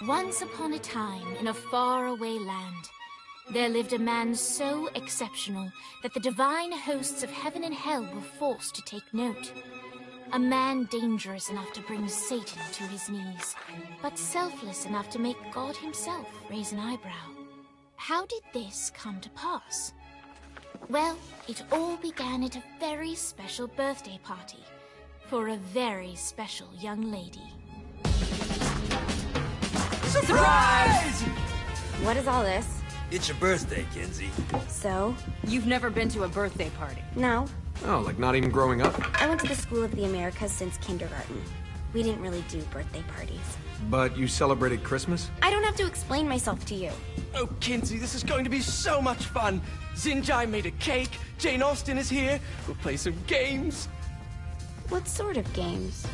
Once upon a time, in a faraway land, there lived a man so exceptional that the divine hosts of heaven and hell were forced to take note. A man dangerous enough to bring Satan to his knees, but selfless enough to make God himself raise an eyebrow. How did this come to pass? Well, it all began at a very special birthday party for a very special young lady. Surprise! What is all this? It's your birthday, Kinsey. So? You've never been to a birthday party? No. Oh, like not even growing up? I went to the School of the Americas since kindergarten. We didn't really do birthday parties. But you celebrated Christmas? I don't have to explain myself to you. Oh, Kinsey, this is going to be so much fun. Xinjai made a cake, Jane Austen is here, we'll play some games. What sort of games?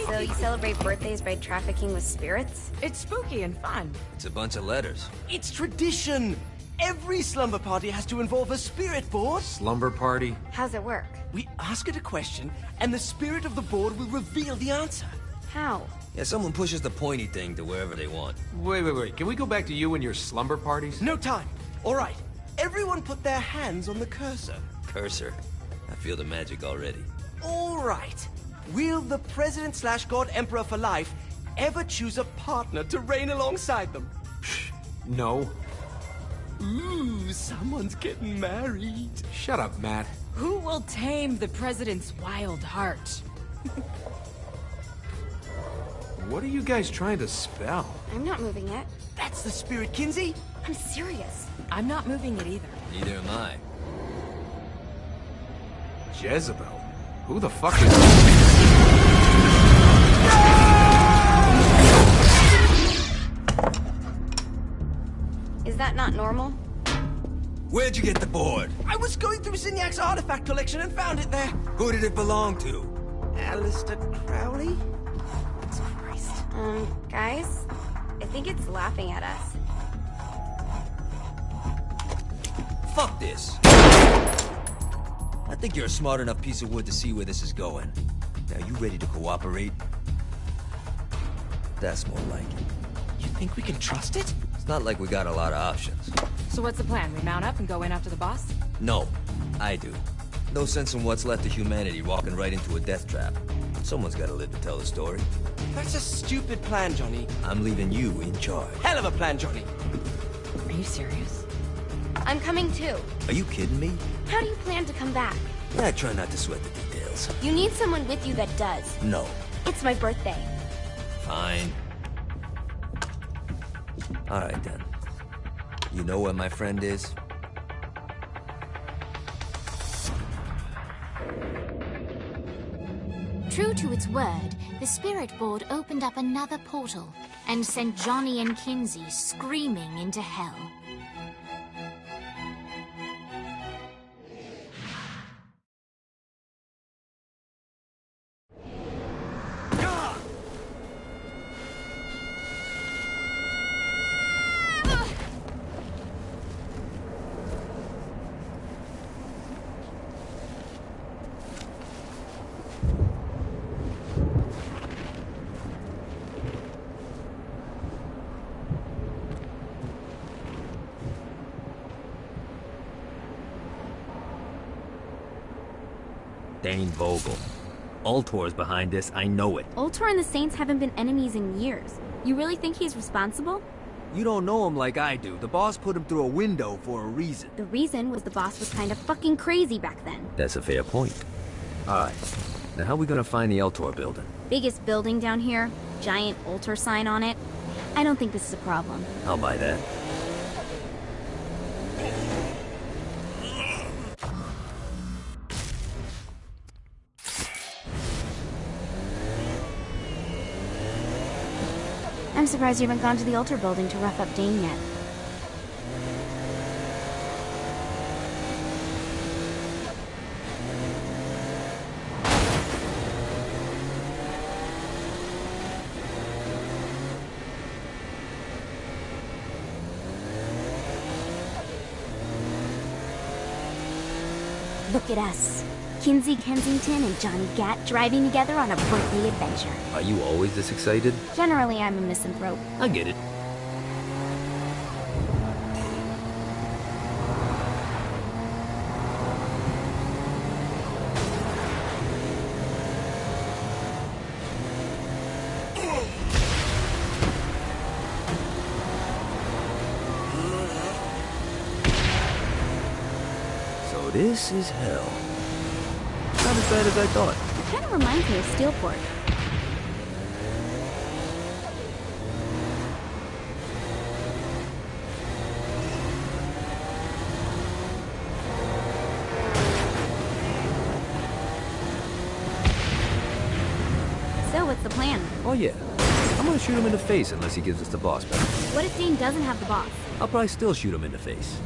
So you celebrate birthdays by trafficking with spirits? It's spooky and fun. It's a bunch of letters. It's tradition. Every slumber party has to involve a spirit board. Slumber party? How's it work? We ask it a question, and the spirit of the board will reveal the answer. How? Yeah, someone pushes the pointy thing to wherever they want. Wait. Can we go back to you and your slumber parties? No time. All right. Everyone put their hands on the cursor. Cursor. I feel the magic already. All right. Will the President/God Emperor for life ever choose a partner to reign alongside them? No. Ooh, someone's getting married. Shut up, Matt. Who will tame the president's wild heart? What are you guys trying to spell? I'm not moving it. That's the spirit, Kinsey. I'm serious. I'm not moving it either. Neither am I. Jezebel? Who the fuck is... Is that not normal? Where'd you get the board? I was going through Signac's artifact collection and found it there. Who did it belong to? Alistair Crowley? Christ. Guys? I think it's laughing at us. Fuck this. I think you're a smart enough piece of wood to see where this is going. Now, you ready to cooperate? That's more like it. You think we can trust it? It's not like we got a lot of options. So what's the plan? We mount up and go in after the boss? No, I do. No sense in what's left of humanity walking right into a death trap. Someone's gotta live to tell the story. That's a stupid plan, Johnny. I'm leaving you in charge. Hell of a plan, Johnny. Are you serious? I'm coming too. Are you kidding me? How do you plan to come back? I try not to sweat the details. You need someone with you that does. No. It's my birthday. Fine. Alright then. You know where my friend is? True to its word, the spirit board opened up another portal and sent Johnny and Kinsey screaming into hell. Dane Vogel. Ultor's behind this, I know it. Ultor and the Saints haven't been enemies in years. You really think he's responsible? You don't know him like I do. The boss put him through a window for a reason. The reason was the boss was kind of fucking crazy back then. That's a fair point. Alright. Now how are we gonna find the Ultor building? Biggest building down here, giant Ultor sign on it. I don't think this is a problem. I'll buy that. I'm surprised you haven't gone to the Ultor building to rough up Dane yet. Look at us. Kinsey Kensington and Johnny Gat driving together on a birthday adventure. Are you always this excited? Generally, I'm a misanthrope. I get it. So this is hell. Not as bad as I thought. It kind of reminds me of Steelport. So, what's the plan? Oh yeah. I'm gonna shoot him in the face unless he gives us the boss back. What if Dane doesn't have the boss? I'll probably still shoot him in the face.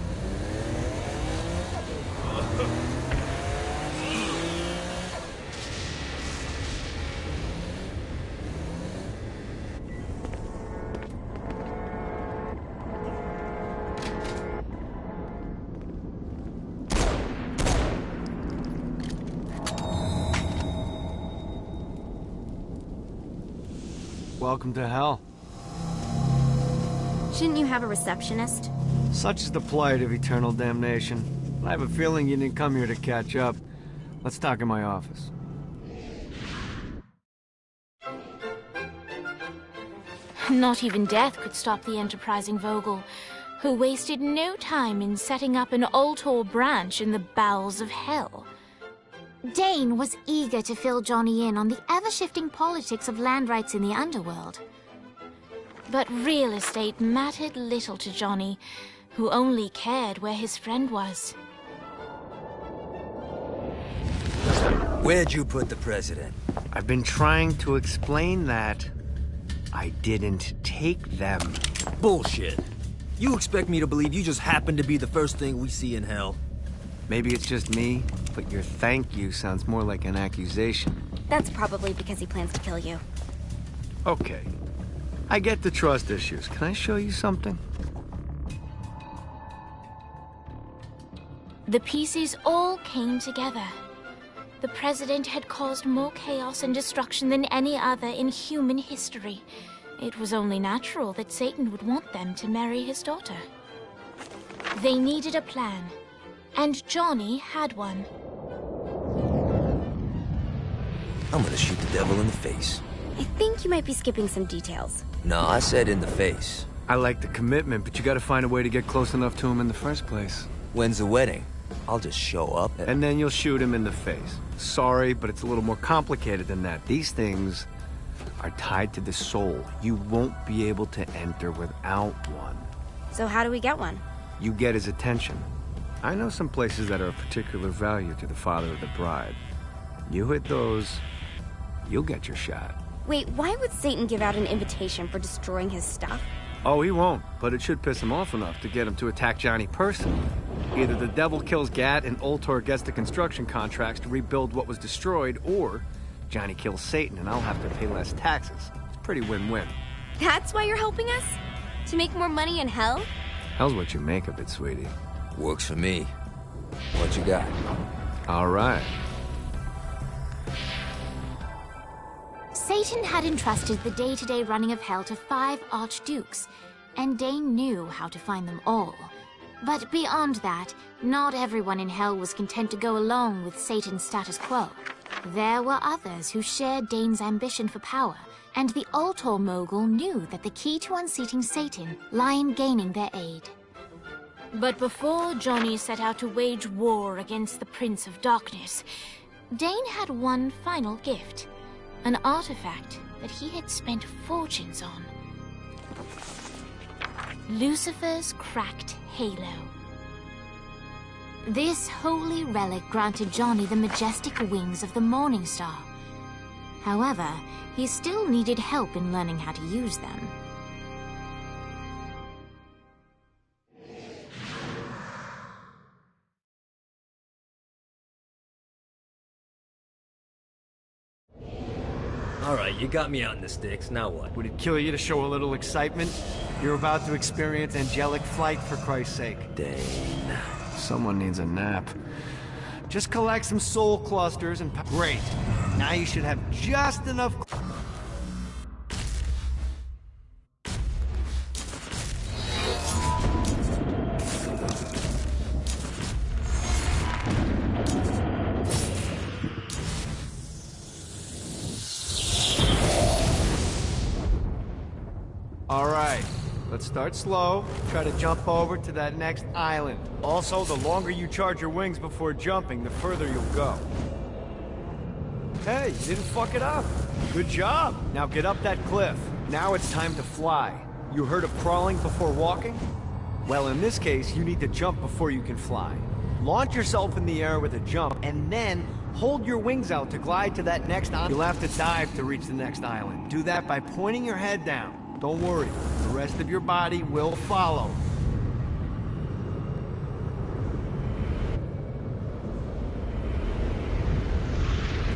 Welcome to hell. Shouldn't you have a receptionist? Such is the plight of eternal damnation. I have a feeling you didn't come here to catch up. Let's talk in my office. Not even death could stop the enterprising Vogel, who wasted no time in setting up an Ultor branch in the bowels of hell. Dane was eager to fill Johnny in on the ever-shifting politics of land rights in the underworld. But real estate mattered little to Johnny, who only cared where his friend was. Where'd you put the president? I've been trying to explain that. I didn't take them. Bullshit. You expect me to believe you just happened to be the first thing we see in hell? Maybe it's just me, but your thank you sounds more like an accusation. That's probably because he plans to kill you. Okay. I get the trust issues. Can I show you something? The pieces all came together. The president had caused more chaos and destruction than any other in human history. It was only natural that Satan would want them to marry his daughter. They needed a plan, and Johnny had one. I'm gonna shoot the devil in the face. I think you might be skipping some details. No, I said in the face. I like the commitment, but you gotta find a way to get close enough to him in the first place. When's the wedding? I'll just show up And then you'll shoot him in the face. Sorry, but it's a little more complicated than that. These things are tied to the soul. You won't be able to enter without one. So how do we get one? You get his attention. I know some places that are of particular value to the father of the bride. You hit those, you'll get your shot. Wait, why would Satan give out an invitation for destroying his stuff? Oh, he won't, but it should piss him off enough to get him to attack Johnny personally. Either the devil kills Gat and Ultor gets the construction contracts to rebuild what was destroyed, or Johnny kills Satan and I'll have to pay less taxes. It's pretty win-win. That's why you're helping us? To make more money in hell? Hell's what you make of it, sweetie. Works for me. What you got? All right. Satan had entrusted the day-to-day running of hell to 5 archdukes, and Dane knew how to find them all. But beyond that, not everyone in hell was content to go along with Satan's status quo. There were others who shared Dane's ambition for power, and the Ultor mogul knew that the key to unseating Satan lay in gaining their aid. But before Johnny set out to wage war against the Prince of Darkness, Dane had one final gift. An artifact that he had spent fortunes on. Lucifer's cracked halo. This holy relic granted Johnny the majestic wings of the Morning Star. However, he still needed help in learning how to use them. All right, you got me out in the sticks. Now what? Would it kill you to show a little excitement? You're about to experience angelic flight, for Christ's sake. Dane. Someone needs a nap. Just collect some soul clusters and... Great. Now you should have just enough... Alright, let's start slow. Try to jump over to that next island. Also, the longer you charge your wings before jumping, the further you'll go. Hey, you didn't fuck it up. Good job. Now get up that cliff. Now it's time to fly. You heard of crawling before walking? Well, in this case, you need to jump before you can fly. Launch yourself in the air with a jump, and then hold your wings out to glide to that next island. You'll have to dive to reach the next island. Do that by pointing your head down. Don't worry, the rest of your body will follow.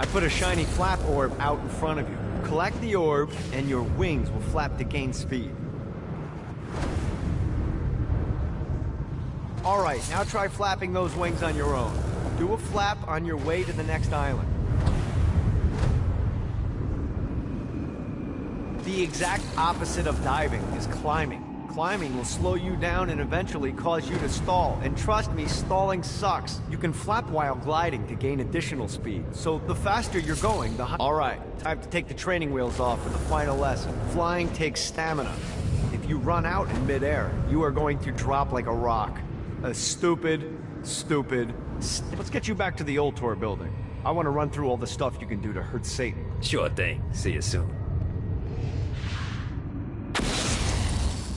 I put a shiny flap orb out in front of you. Collect the orb, and your wings will flap to gain speed. Alright, now try flapping those wings on your own. Do a flap on your way to the next island. The exact opposite of diving is climbing. Climbing will slow you down and eventually cause you to stall. And trust me, stalling sucks. You can flap while gliding to gain additional speed. So the faster you're going, the higher. Alright, time to take the training wheels off for the final lesson. Flying takes stamina. If you run out in midair, you are going to drop like a rock. Let's get you back to the old tour building. I want to run through all the stuff you can do to hurt Satan. Sure thing. See you soon.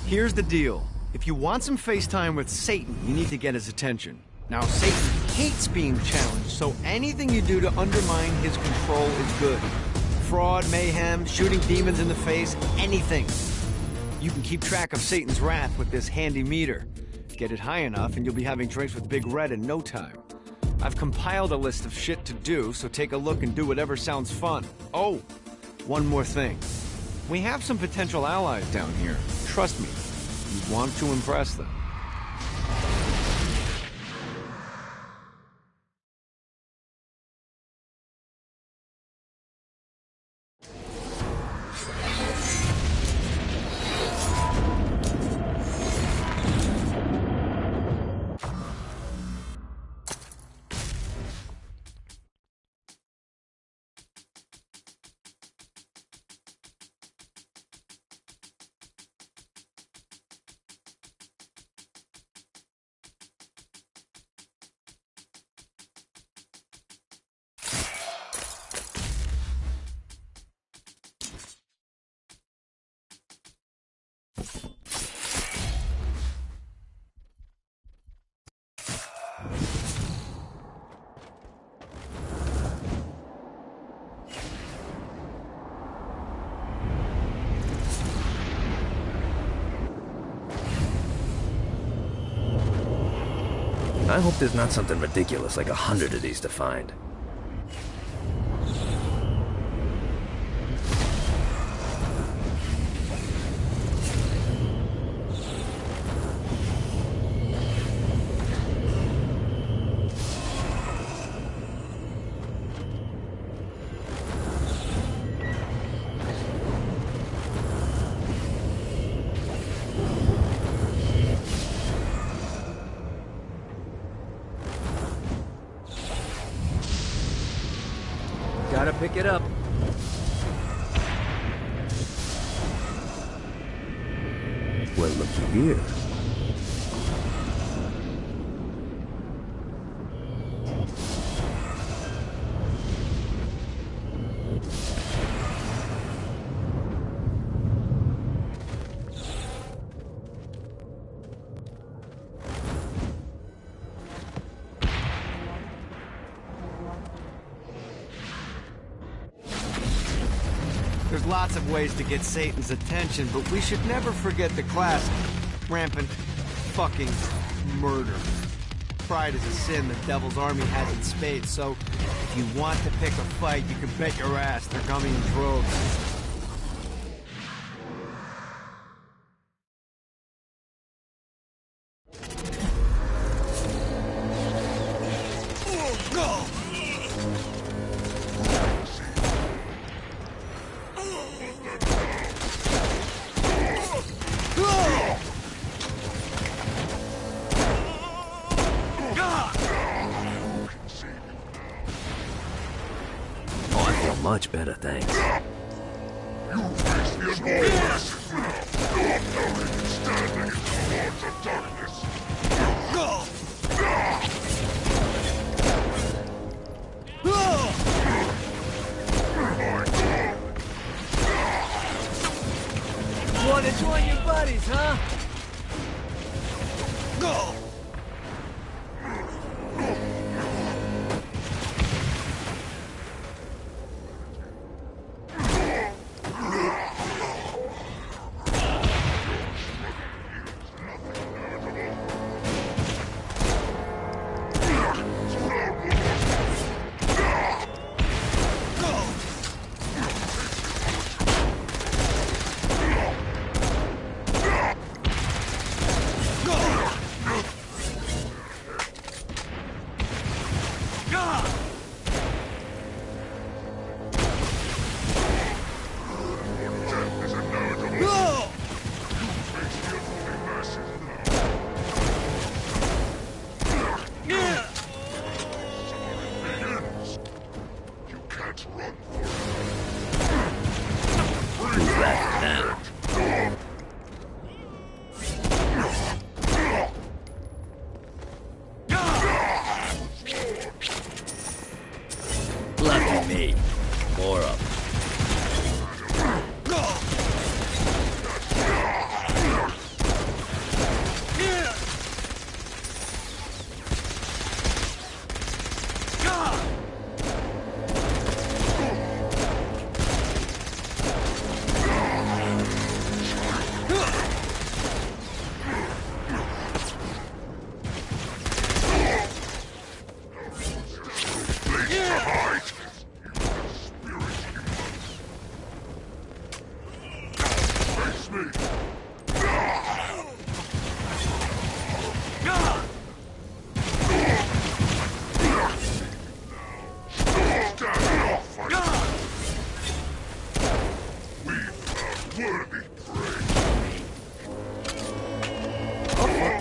Here's the deal. If you want some FaceTime with Satan, you need to get his attention. Now, Satan hates being challenged, so anything you do to undermine his control is good. Fraud, mayhem, shooting demons in the face, anything. You can keep track of Satan's wrath with this handy meter. Get it high enough and you'll be having drinks with Big Red in no time. I've compiled a list of shit to do, so take a look and do whatever sounds fun. Oh, one more thing. We have some potential allies down here. Trust me, you want to impress them. I hope there's not something ridiculous like 100 of these to find. Gotta pick it up. Well, looky here. There's lots of ways to get Satan's attention, but we should never forget the classic. Rampant fucking murder. Pride is a sin the devil's army has in spades, so if you want to pick a fight, you can bet your ass they're coming in droves. Much better, thanks. Want to join your buddies, huh?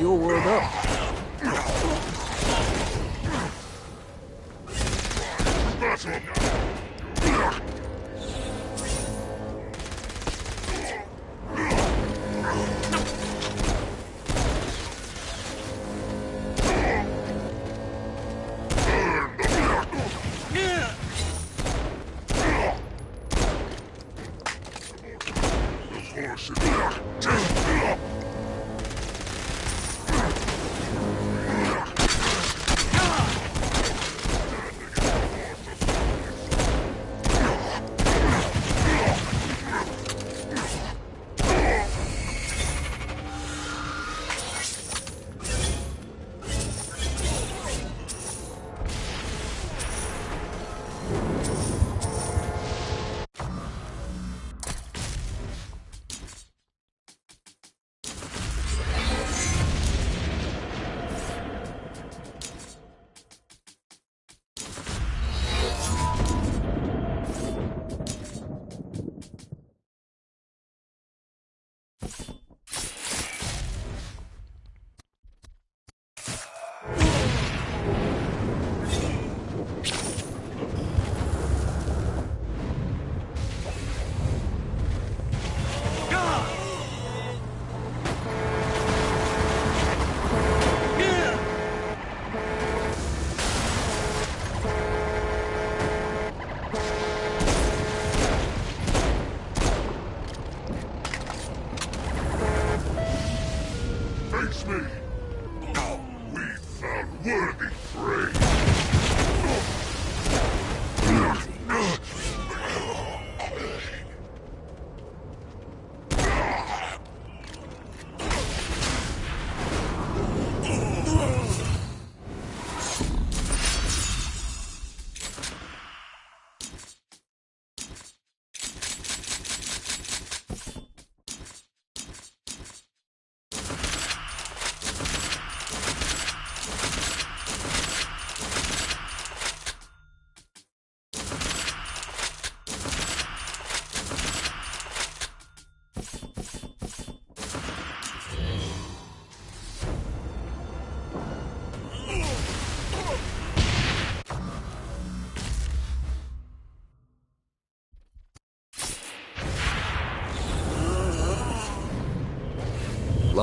Your world up.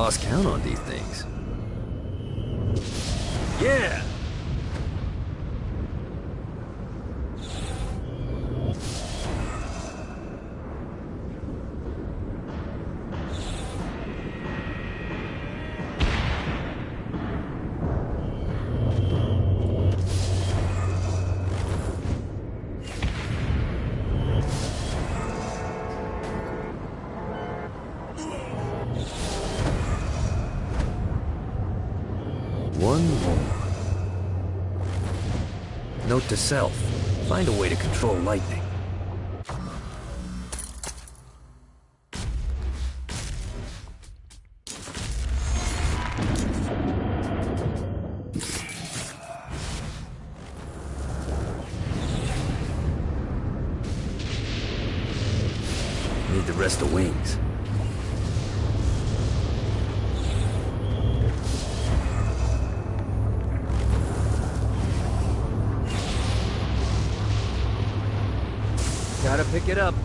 lost count on these things. Yeah! One more. Note to self. Find a way to control lightning. Need the rest of wings. Gotta pick it up.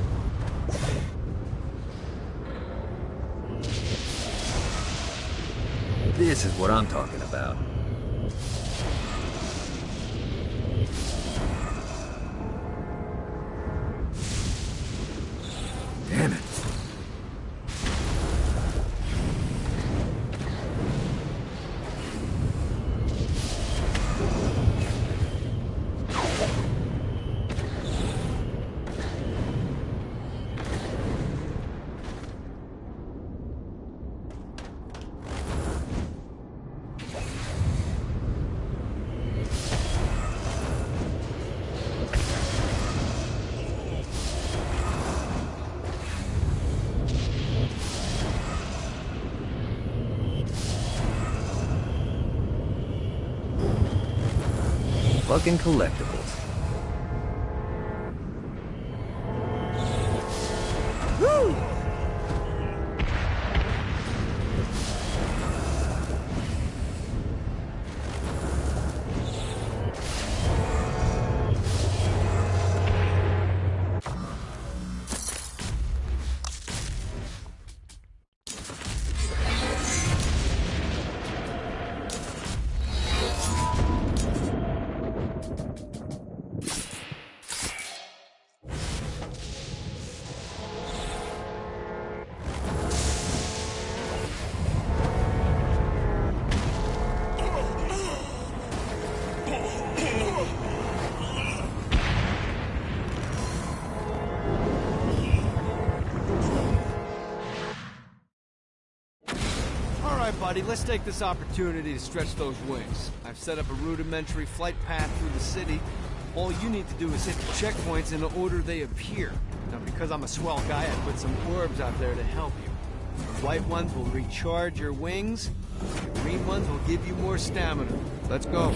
This is what I'm talking about. Damn it. Fucking collectibles. Woo! Buddy, let's take this opportunity to stretch those wings. I've set up a rudimentary flight path through the city. All you need to do is hit the checkpoints in the order they appear. Now, because I'm a swell guy, I put some orbs out there to help you. The white ones will recharge your wings. The green ones will give you more stamina. Let's go.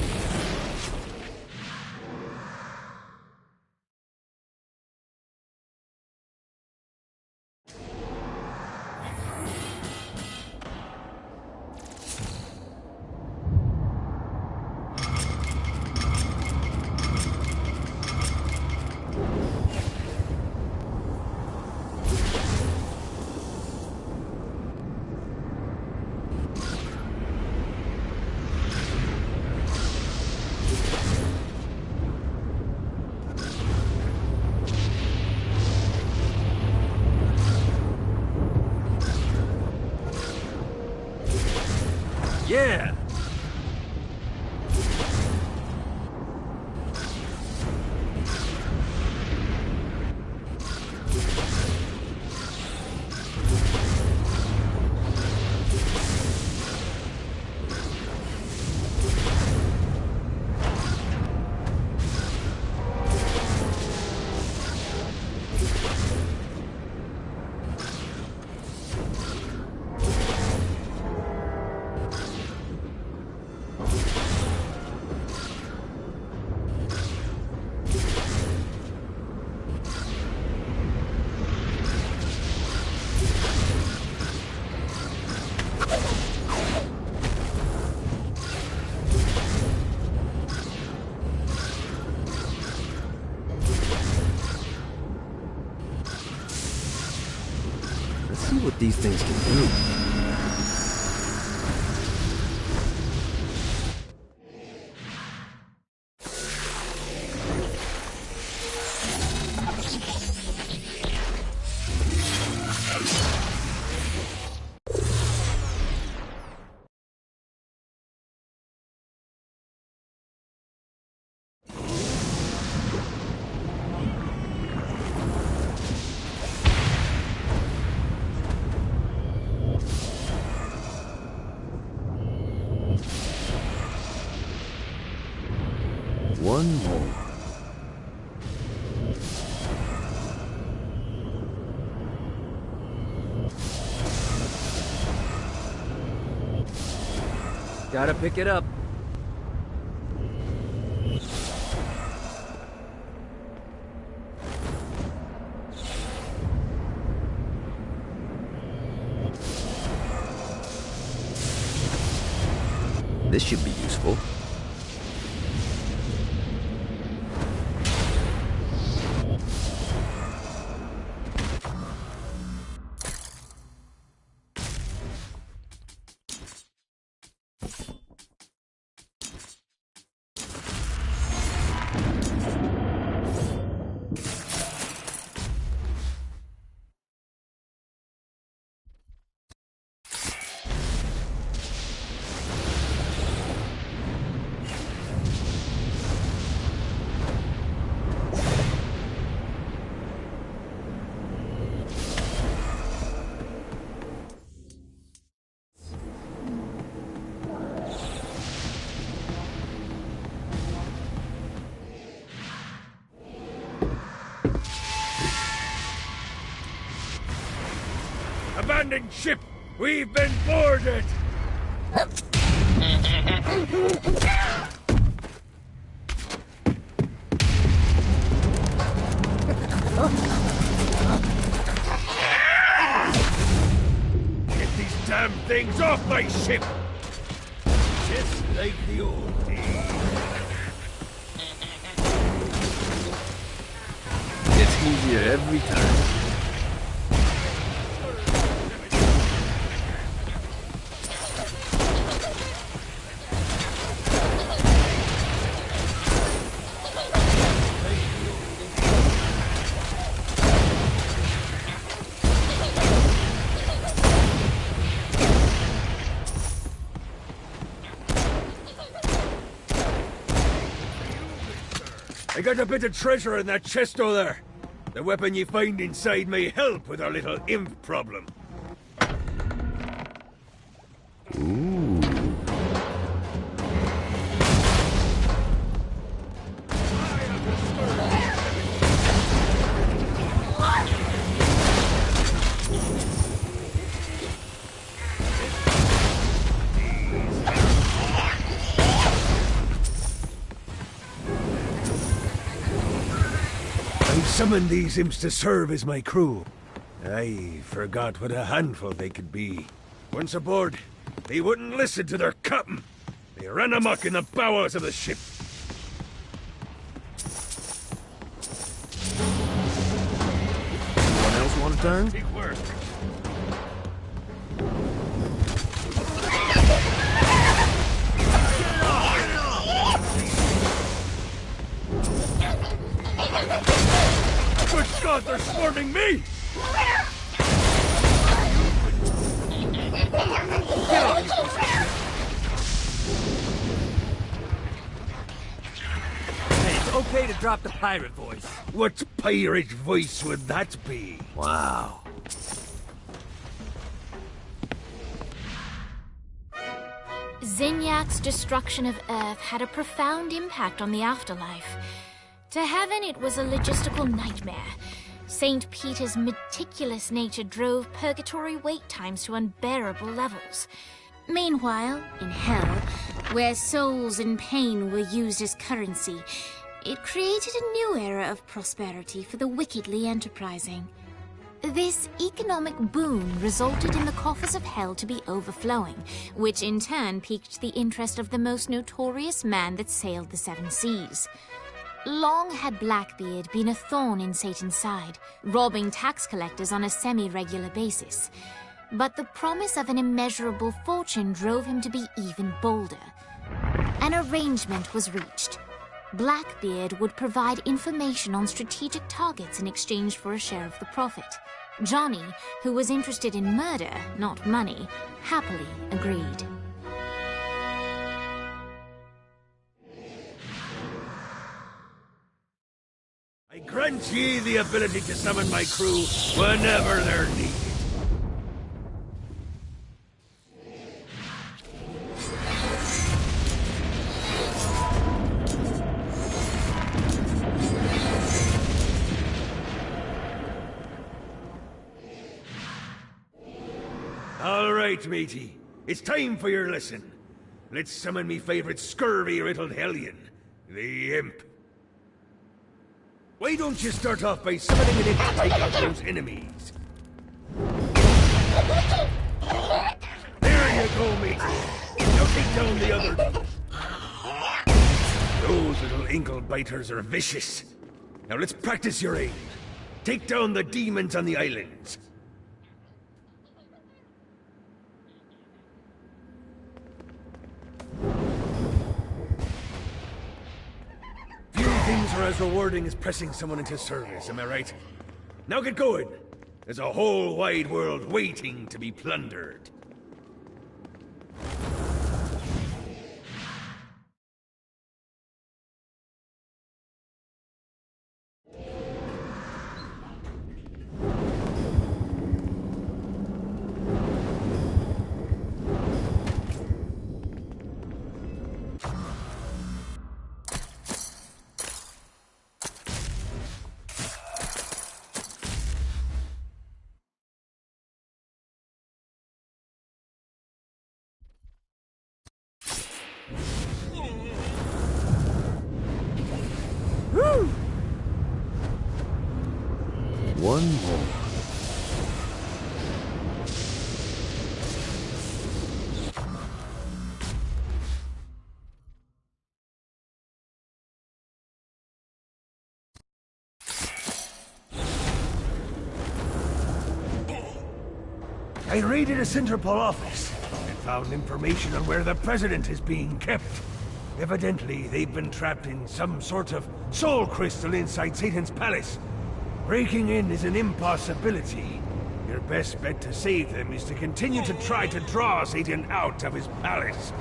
Yeah! See what these things can do. One more. Gotta pick it up. This should be useful. Abandoned ship! We've been boarded! Get these damn things off my ship! Just like the old days. Gets easier every time. I got a bit of treasure in that chest over there. The weapon you find inside may help with our little imp problem. Ooh. Summoned these imps to serve as my crew. I forgot what a handful they could be. Once aboard, they wouldn't listen to their captain. They ran amok in the bowels of the ship. Anyone else want to turn? Big work. Good God, they're swarming me! Hey, it's okay to drop the pirate voice. What pirate voice would that be? Wow. Zinyak's destruction of Earth had a profound impact on the afterlife. To heaven, it was a logistical nightmare. St. Peter's meticulous nature drove purgatory wait times to unbearable levels. Meanwhile, in hell, where souls in pain were used as currency, it created a new era of prosperity for the wickedly enterprising. This economic boom resulted in the coffers of hell to be overflowing, which in turn piqued the interest of the most notorious man that sailed the seven seas. Long had Blackbeard been a thorn in Satan's side, robbing tax collectors on a semi-regular basis. But the promise of an immeasurable fortune drove him to be even bolder. An arrangement was reached. Blackbeard would provide information on strategic targets in exchange for a share of the profit. Johnny, who was interested in murder, not money, happily agreed. I grant ye the ability to summon my crew whenever they're needed. right, matey. It's time for your lesson. Let's summon me favorite scurvy-riddled hellion, the Imp. Why don't you start off by summoning an Imp to take out those enemies? There you go, matey. Now take down the other. Those little inkle biters are vicious. Now let's practice your aim. Take down the demons on the islands. Few things are as rewarding as pressing someone into service, am I right? Now get going. There's a whole wide world waiting to be plundered. One more. I raided a Centerpol office and found information on where the president is being kept. Evidently, they've been trapped in some sort of soul crystal inside Satan's palace. Breaking in is an impossibility. Your best bet to save them is to continue to try to draw Satan out of his palace.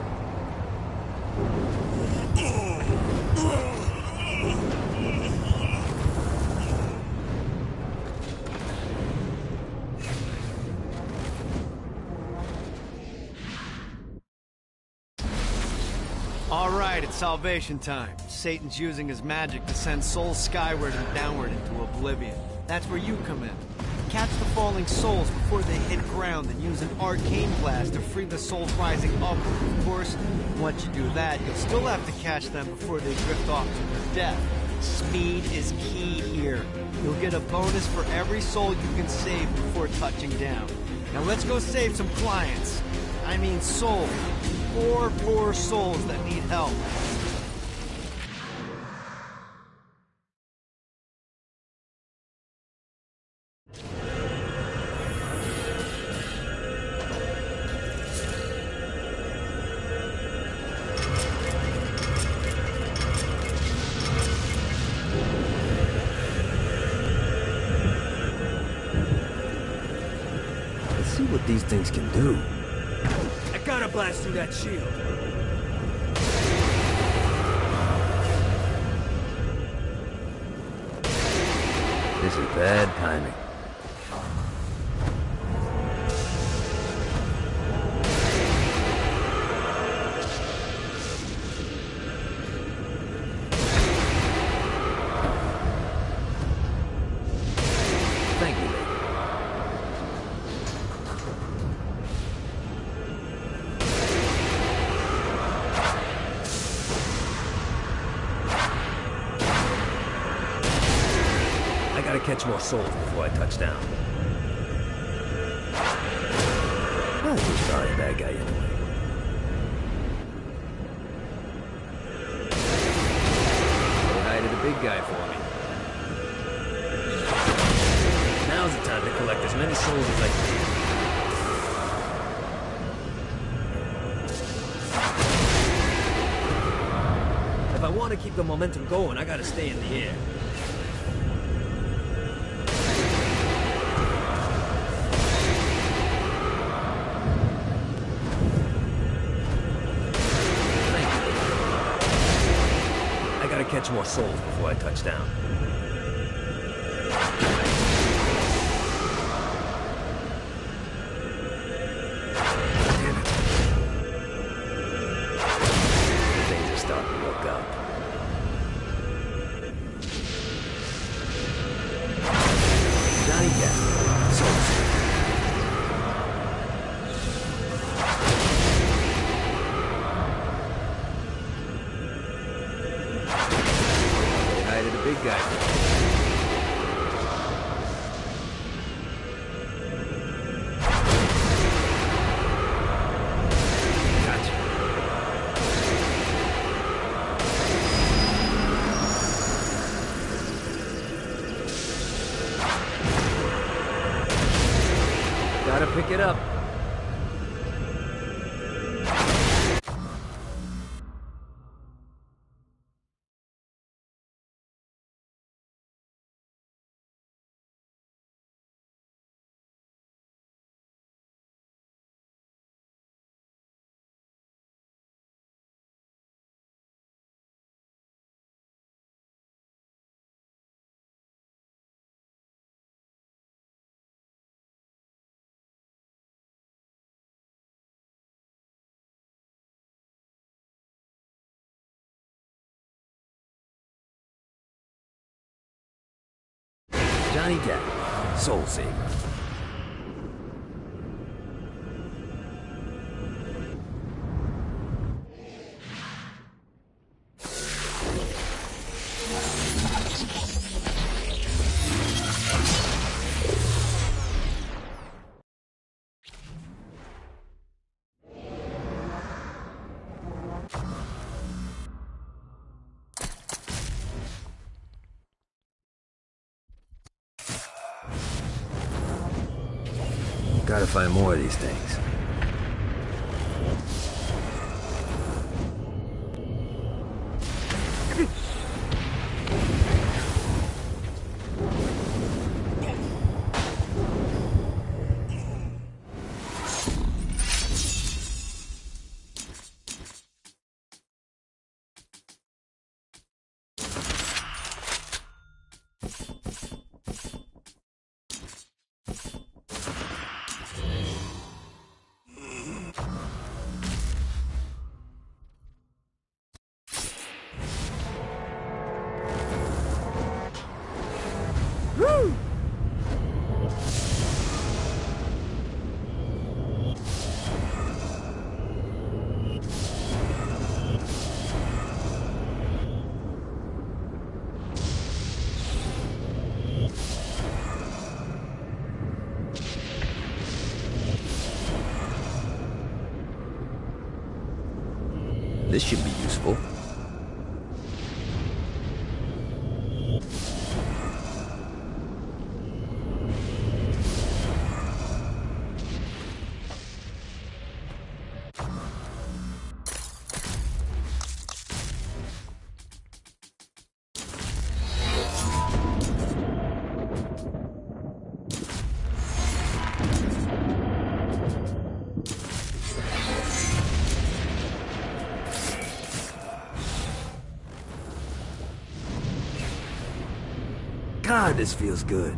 All right, it's salvation time. Satan's using his magic to send souls skyward and downward into oblivion. That's where you come in. Catch the falling souls before they hit ground and use an arcane blast to free the souls rising upward. Of course, once you do that, you'll still have to catch them before they drift off to their death. Speed is key here. You'll get a bonus for every soul you can save before touching down. Now let's go save some clients. I mean souls. Poor souls that need help. Let's see what these things can do. I gotta blast through that shield. This is bad timing. Thank you, lady. I gotta catch more souls before I touch down. I'm just sorry, bad guy anyway. Say hi to the big guy for me. Now's the time to collect as many souls as I can. If I want to keep the momentum going, I gotta stay in the air. Catch more souls before I touch down. Things are starting to look up. Johnny Gat. Big guy. Gotcha. Gotta pick it up. Johnny Gat, Soul Saver. Gotta find more of these things. This should be useful. God, this feels good.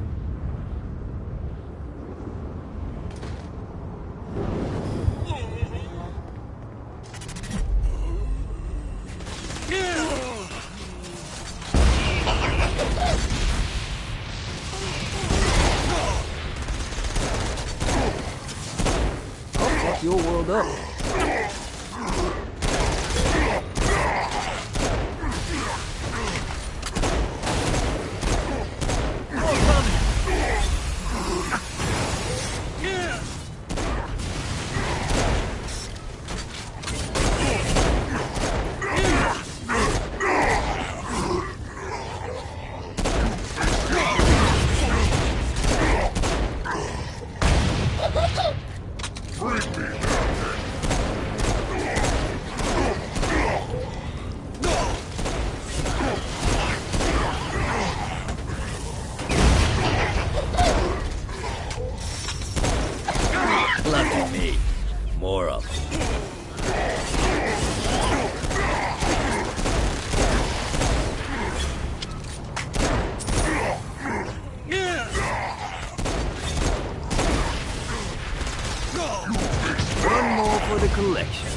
I'll fuck your world up. Lucky me. More of them. One more for the collection.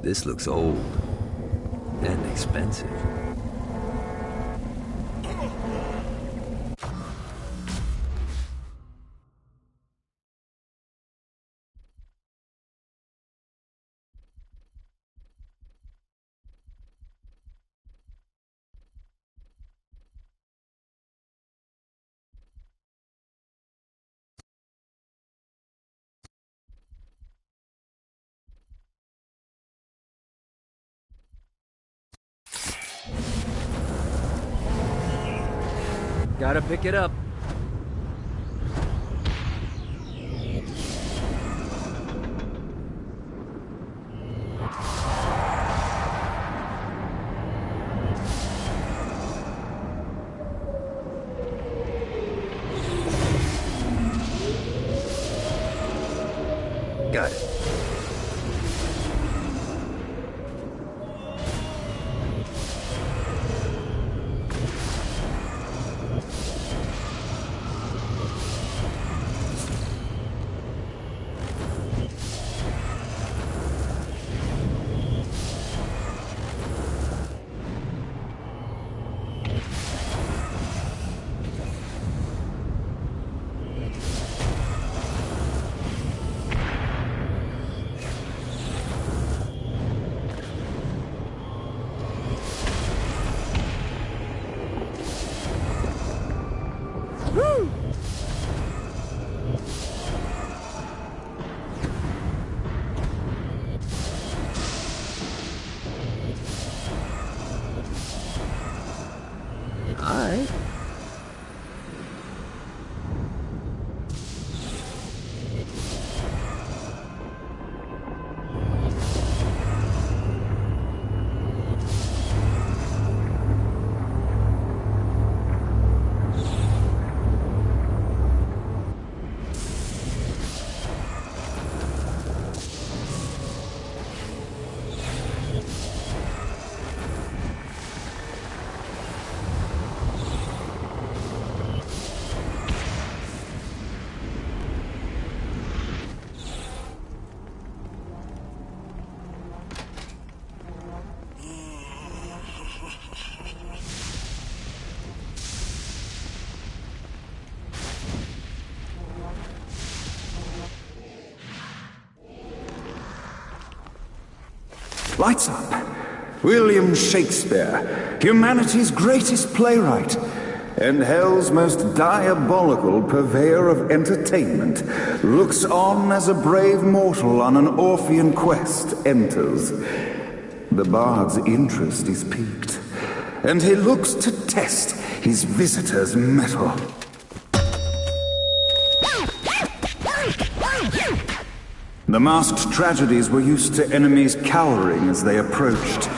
This looks old and expensive. Gotta pick it up. Got it. Alright. Lights up. William Shakespeare, humanity's greatest playwright, and hell's most diabolical purveyor of entertainment, looks on as a brave mortal on an Orphean quest enters. The bard's interest is piqued, and he looks to test his visitor's mettle. The masked tragedies were used to enemies cowering as they approached,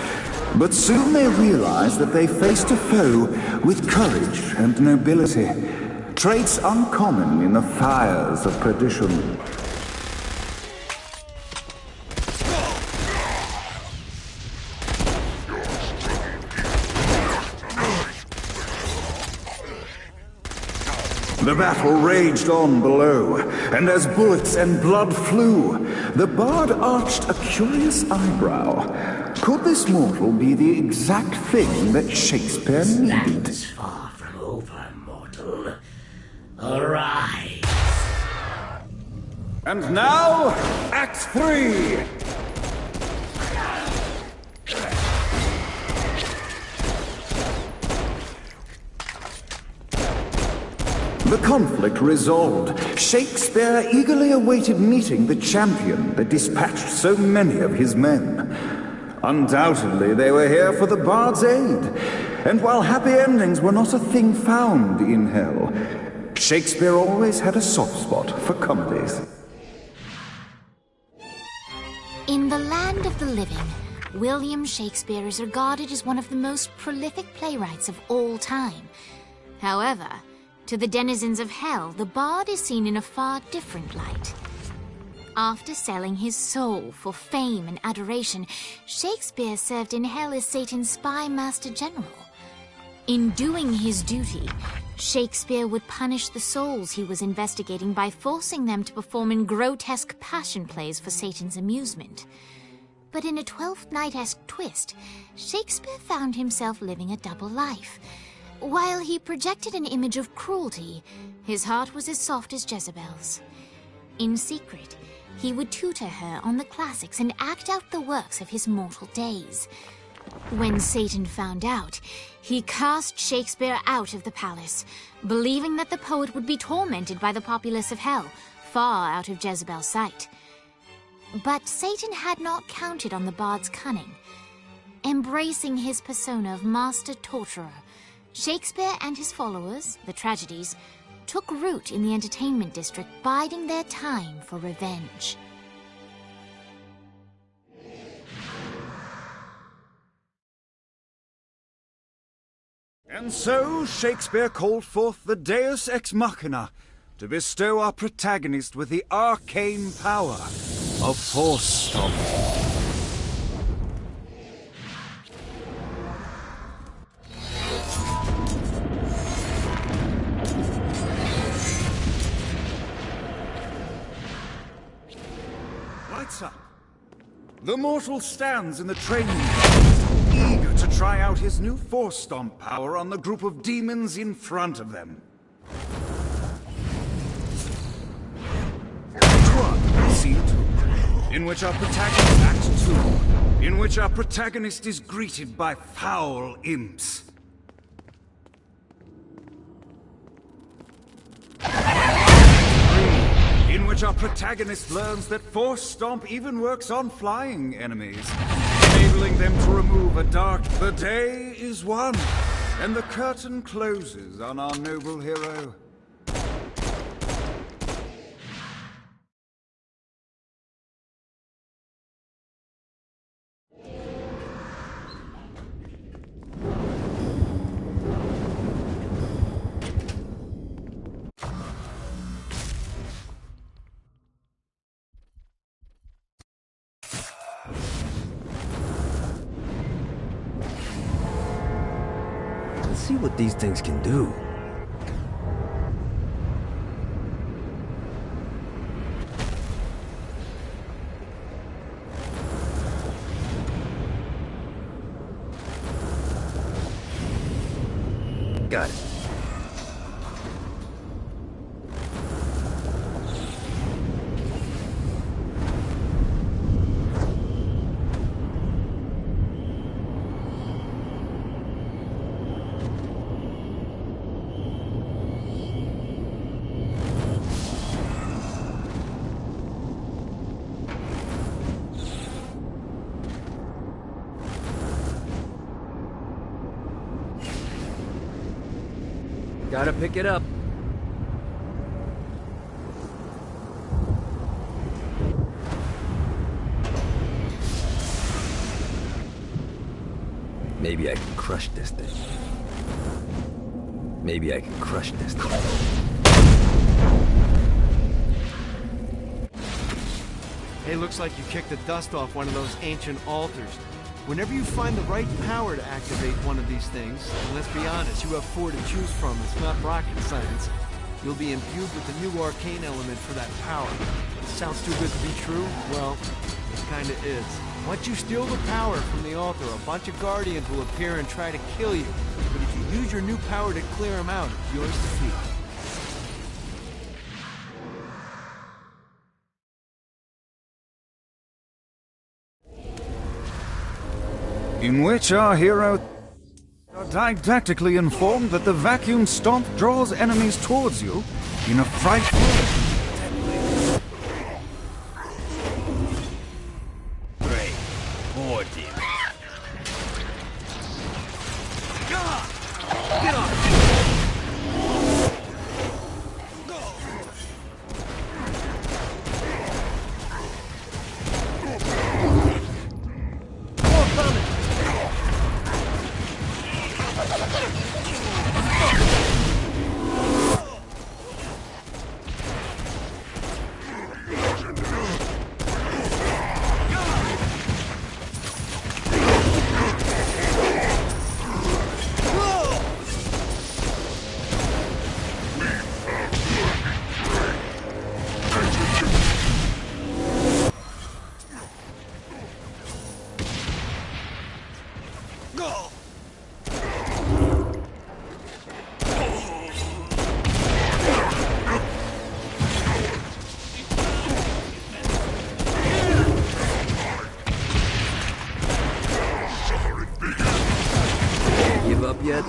but soon they realized that they faced a foe with courage and nobility, traits uncommon in the fires of perdition. The battle raged on below, and as bullets and blood flew, the bard arched a curious eyebrow. Could this mortal be the exact thing that Shakespeare needed? That is far from over, mortal. Arise. And now, Act 3! The conflict resolved, Shakespeare eagerly awaited meeting the champion that dispatched so many of his men. Undoubtedly, they were here for the bard's aid, and while happy endings were not a thing found in hell, Shakespeare always had a soft spot for comedies. In the land of the living, William Shakespeare is regarded as one of the most prolific playwrights of all time. However, to the denizens of hell, the bard is seen in a far different light. After selling his soul for fame and adoration, Shakespeare served in hell as Satan's spy master general. In doing his duty, Shakespeare would punish the souls he was investigating by forcing them to perform in grotesque passion plays for Satan's amusement. But in a Twelfth Night-esque twist, Shakespeare found himself living a double life. While he projected an image of cruelty, his heart was as soft as Jezebel's. In secret, he would tutor her on the classics and act out the works of his mortal days. When Satan found out, he cast Shakespeare out of the palace, believing that the poet would be tormented by the populace of hell, far out of Jezebel's sight. But Satan had not counted on the bard's cunning. Embracing his persona of master torturer, Shakespeare and his followers, the tragedies, took root in the entertainment district, biding their time for revenge. And so Shakespeare called forth the Deus Ex Machina to bestow our protagonist with the arcane power of Force Stomp. Lights up. The mortal stands in the training room, eager to try out his new Force Stomp power on the group of demons in front of them. Scene 2, in which our protagonist Act 2, in which our protagonist is greeted by foul imps. In which our protagonist learns that Force Stomp even works on flying enemies, enabling them to remove a dark... The day is won, and the curtain closes on our noble hero. Let's see what these things can do. Got it. Gotta pick it up. Maybe I can crush this thing. Maybe I can crush this thing. Hey, looks like you kicked the dust off one of those ancient altars. Whenever you find the right power to activate one of these things, and let's be honest, you have 4 to choose from, it's not rocket science, you'll be imbued with the new arcane element for that power. Sounds too good to be true? Well, it kinda is. Once you steal the power from the altar, a bunch of guardians will appear and try to kill you. But if you use your new power to clear them out, it's yours to keep. In which our hero are didactically informed that the vacuum stomp draws enemies towards you in a frightful... Great. More demons. Get off! yet?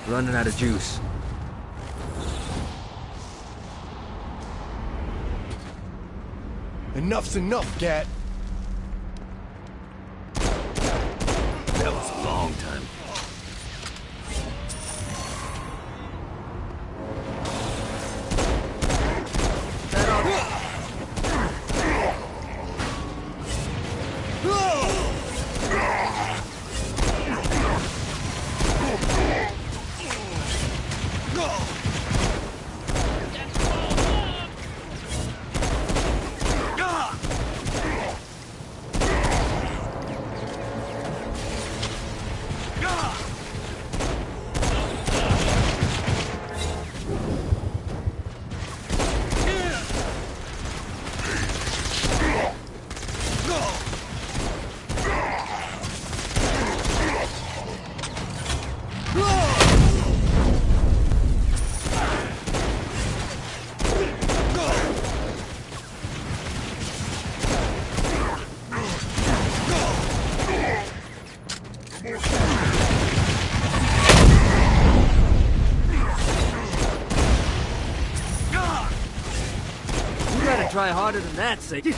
Running out of juice. Enough's enough, Gat. That was a long time. Try harder than that, Satan.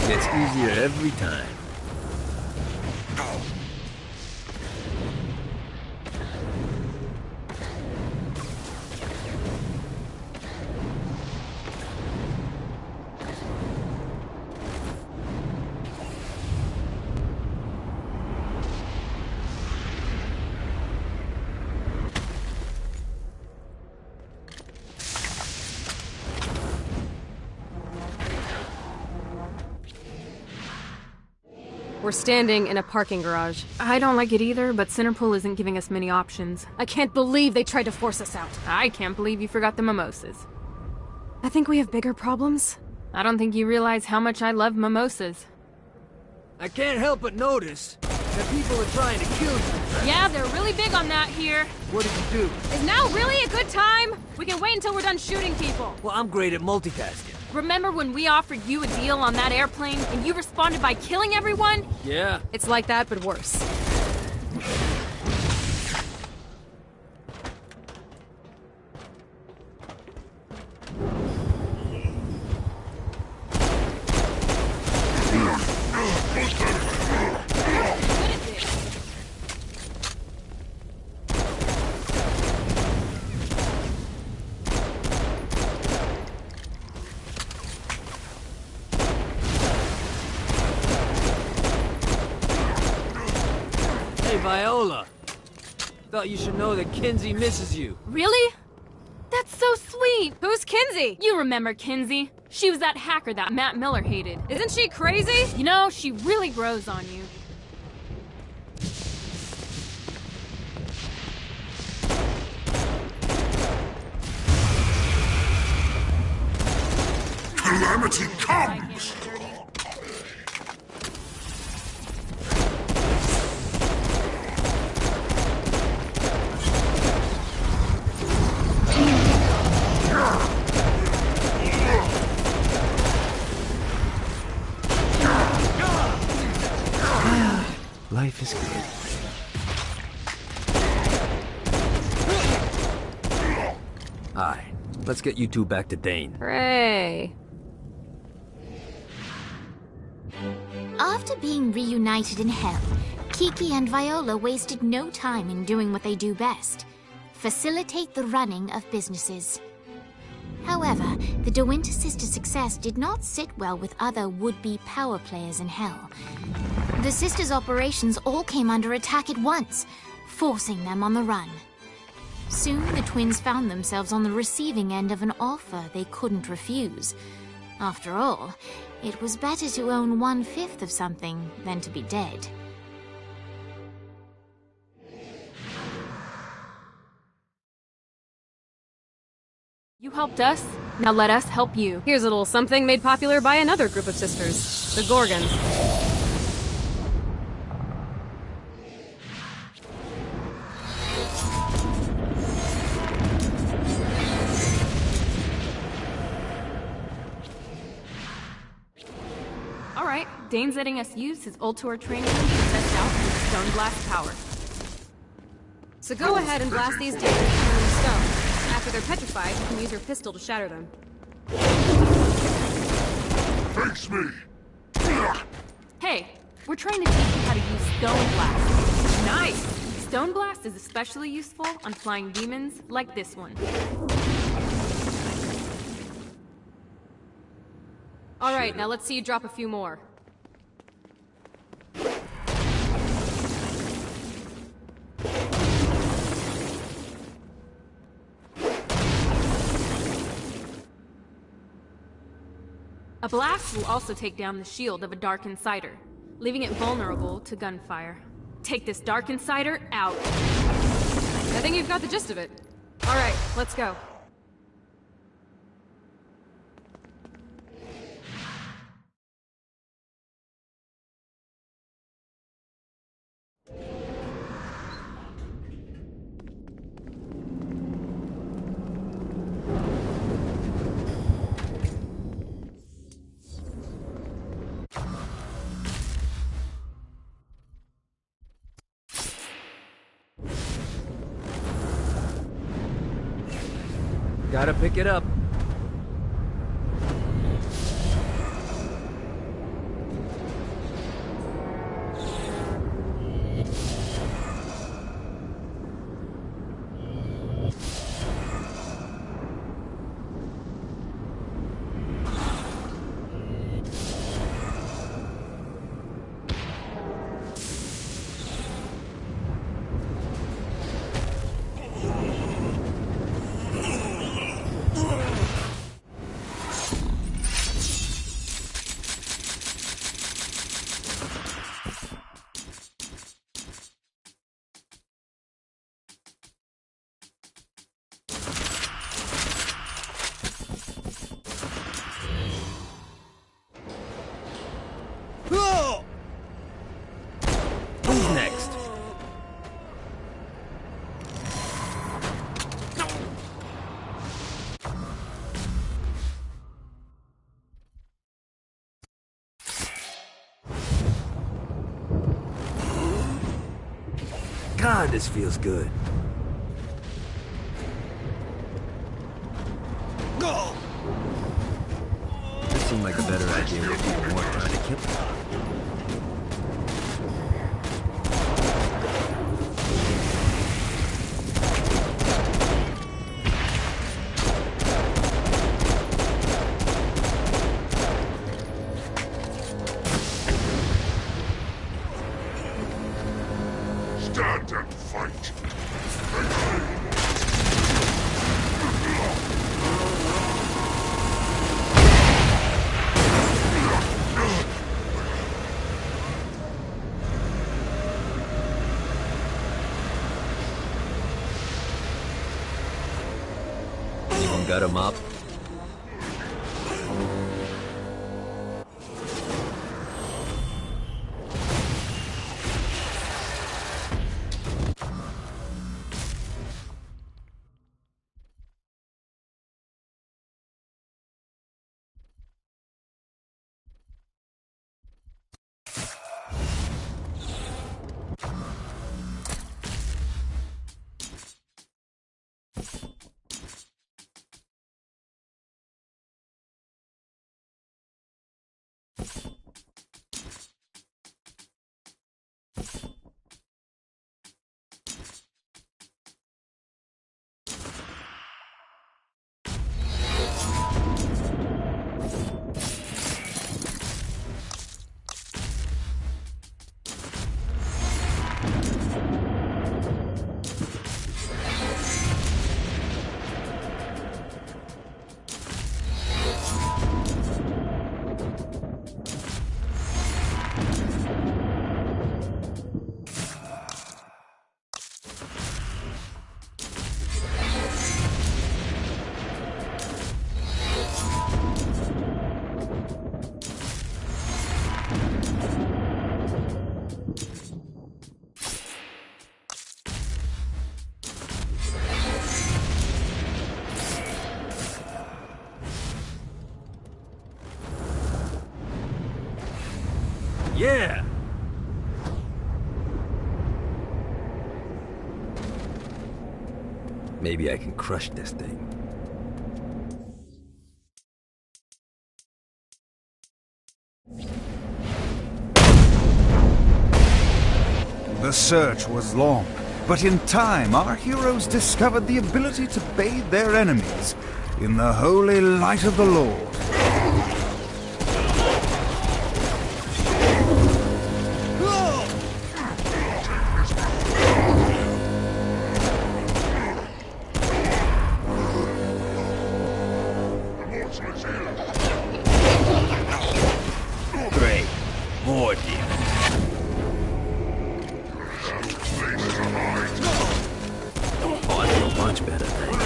Gets easier every time. We're standing in a parking garage. I don't like it either, but Centerpool isn't giving us many options. I can't believe they tried to force us out. I can't believe you forgot the mimosas. I think we have bigger problems. I don't think you realize how much I love mimosas. I can't help but notice that people are trying to kill you. Yeah, they're really big on that here. What did you do? Is now really a good time? We can wait until we're done shooting people. Well, I'm great at multitasking. Remember when we offered you a deal on that airplane and you responded by killing everyone? Yeah. It's like that, but worse. Viola. Thought you should know that Kinsey misses you. Really? That's so sweet. Who's Kinsey? You remember Kinsey. She was that hacker that Matt Miller hated. Isn't she crazy? You know, she really grows on you. Calamity comes! Life is good. Aye. Let's get you two back to Dane. Hooray. After being reunited in hell, Kiki and Viola wasted no time in doing what they do best: facilitate the running of businesses. However, the De Winter sisters' success did not sit well with other would-be power players in hell. The sisters' operations all came under attack at once, forcing them on the run. Soon, the twins found themselves on the receiving end of an offer they couldn't refuse. After all, it was better to own 1/5 of something than to be dead. You helped us, now let us help you. Here's a little something made popular by another group of sisters, the Gorgons. Alright, Dane's letting us use his Ultor training to test out his stone blast power. So go ahead and blast these demons and turn them to stone. After they're petrified, you can use your pistol to shatter them. Face me! Hey, we're trying to teach you how to use Stone Blast. Nice! Stone Blast is especially useful on flying demons like this one. Alright, now let's see you drop a few more. A blast will also take down the shield of a Dark Insider, leaving it vulnerable to gunfire. Take this Dark Insider out. I think you've got the gist of it. Alright, let's go. Gotta pick it up. Who's next? God, this feels good. This seemed like a better idea if people weren't trying to kill me. Stand and fight! Anyone got a mop? Yeah! Maybe I can crush this thing. The search was long, but in time our heroes discovered the ability to bathe their enemies in the holy light of the Lord. Great. More demons. Oh, I feel much better, thanks.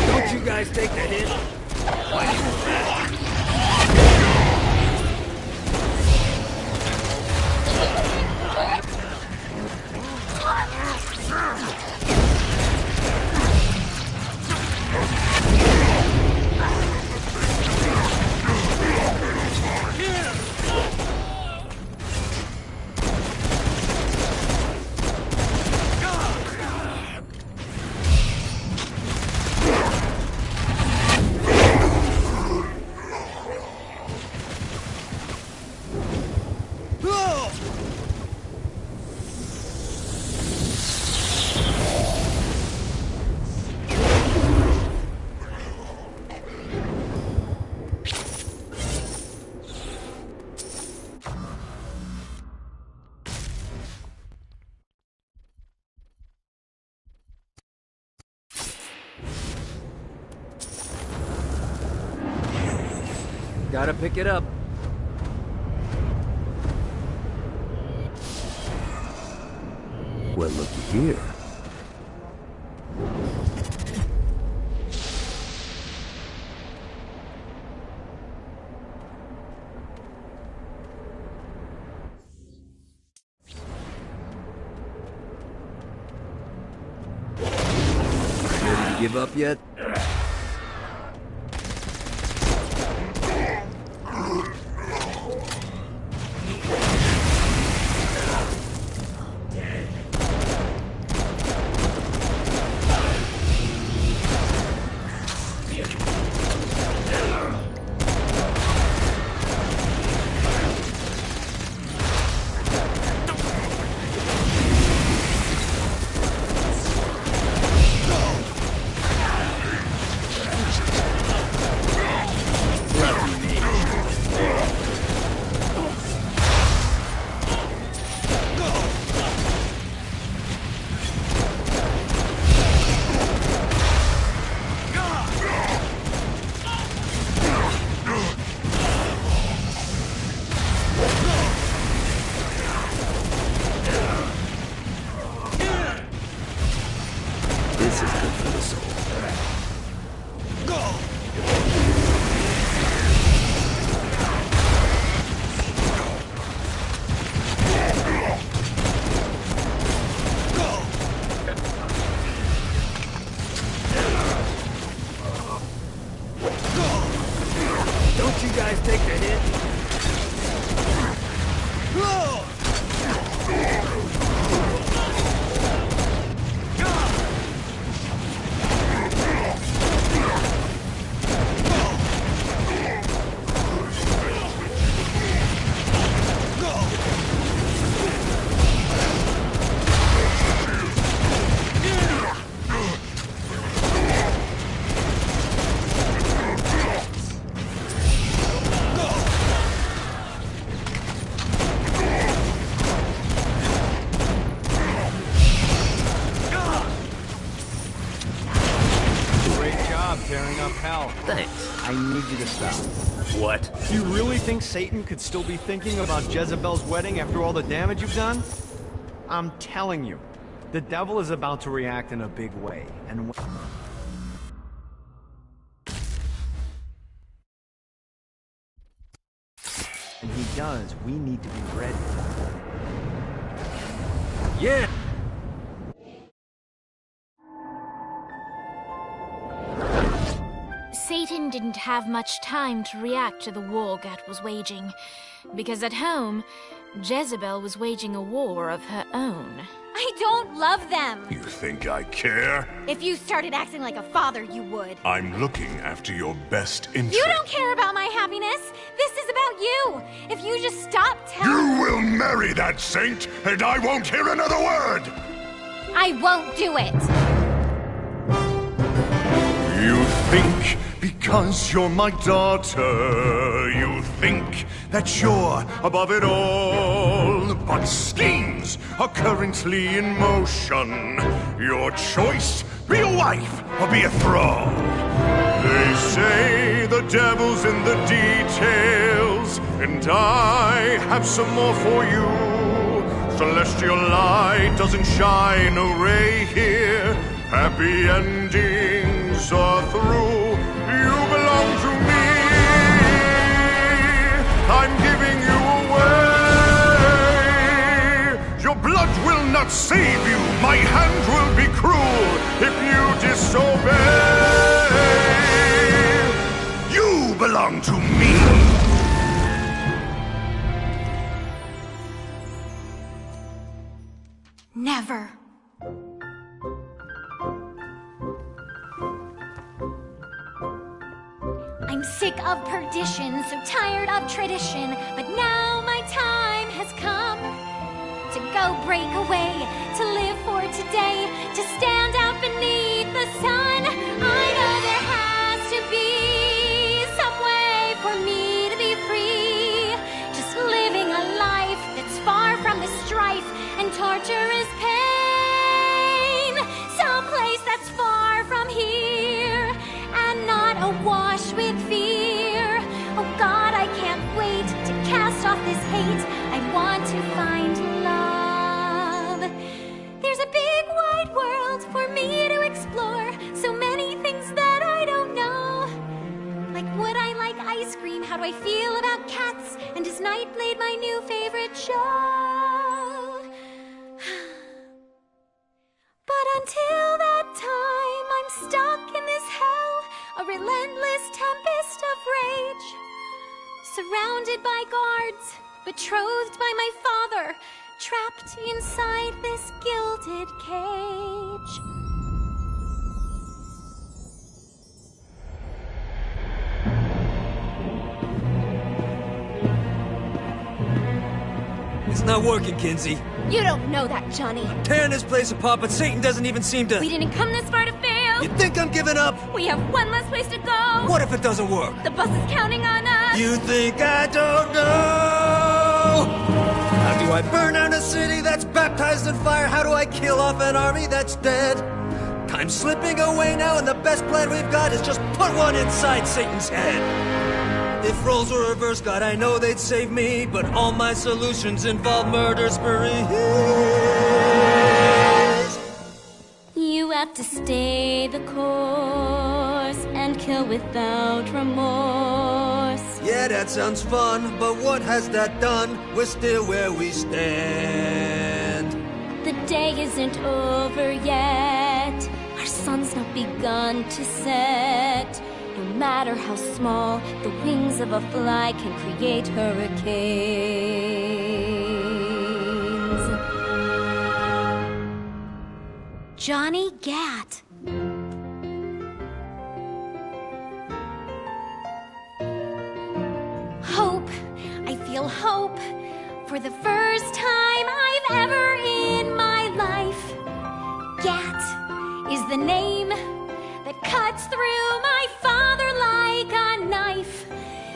Don't you guys take that hit? Gotta pick it up. Well, looky here. Ready to give up yet? Don't you guys take the hit? Tearing up hell. Thanks. I need you to stop. What? You really think Satan could still be thinking about Jezebel's wedding after all the damage you've done? I'm telling you, the devil is about to react in a big way, and when he does, we need to be ready. Yeah! Satan didn't have much time to react to the war Gat was waging, because at home, Jezebel was waging a war of her own. I don't love them! You think I care? If you started acting like a father, you would. I'm looking after your best interest. You don't care about my happiness! This is about you! If you just stop telling— You will marry that saint, and I won't hear another word! I won't do it! You think because you're my daughter, you think that you're above it all. But schemes are currently in motion. Your choice, be a wife or be a thrall. They say the devil's in the details, and I have some more for you. Celestial light doesn't shine a ray here. Happy endings are through. You belong to me. I'm giving you away. Your blood will not save you. My hand will be cruel if you disobey. You belong to me. Never. I'm sick of perdition, so tired of tradition, but now my time has come to go break away, to live for today, to stand out beneath the sun. I know there has to be some way for me to be free, just living a life that's far from the strife and torturous pain, someplace that's far from here and not awash with fear. Oh God, I can't wait to cast off this hate. I want to find love. There's a big wide world for me to explore, so many things that I don't know. Like, would I like ice cream? How do I feel about cats? And is Nightblade my new favorite show? But until that time, I'm stuck in this hell, a relentless tempest of rage, surrounded by guards, betrothed by my father, trapped inside this gilded cage. It's not working, Kinsey. You don't know that, Johnny. Tearing this place apart, but Satan doesn't even seem to... We didn't come this far to fail. You think I'm giving up? We have one less place to go. What if it doesn't work? The bus is counting on us. You think I don't know? How do I burn down a city that's baptized in fire? How do I kill off an army that's dead? Time's slipping away now, and the best plan we've got is just put one inside Satan's head. If roles were reversed, God, I know they'd save me, but all my solutions involve murder sprees. You have to stay the course and kill without remorse. Yeah, that sounds fun, but what has that done? We're still where we stand. The day isn't over yet. Our sun's not begun to set. No matter matter how small, the wings of a fly can create hurricanes. Johnny Gat. Hope. I feel hope. For the first time I've ever in my life. Gat is the name that cuts through my father like a knife.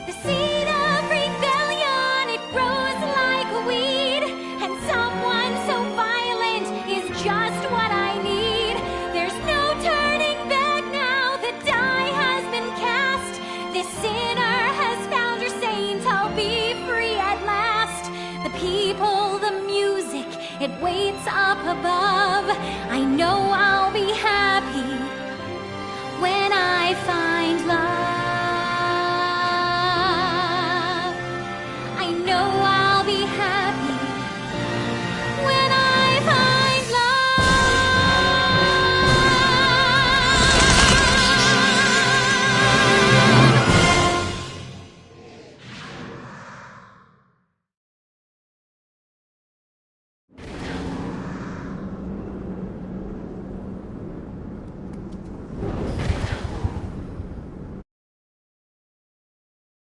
The seed of rebellion, it grows like a weed, and someone so violent is just what I need. There's no turning back now, the die has been cast. This sinner has found her saint, I'll be free at last. The people, the music, it waits up above. I know I'll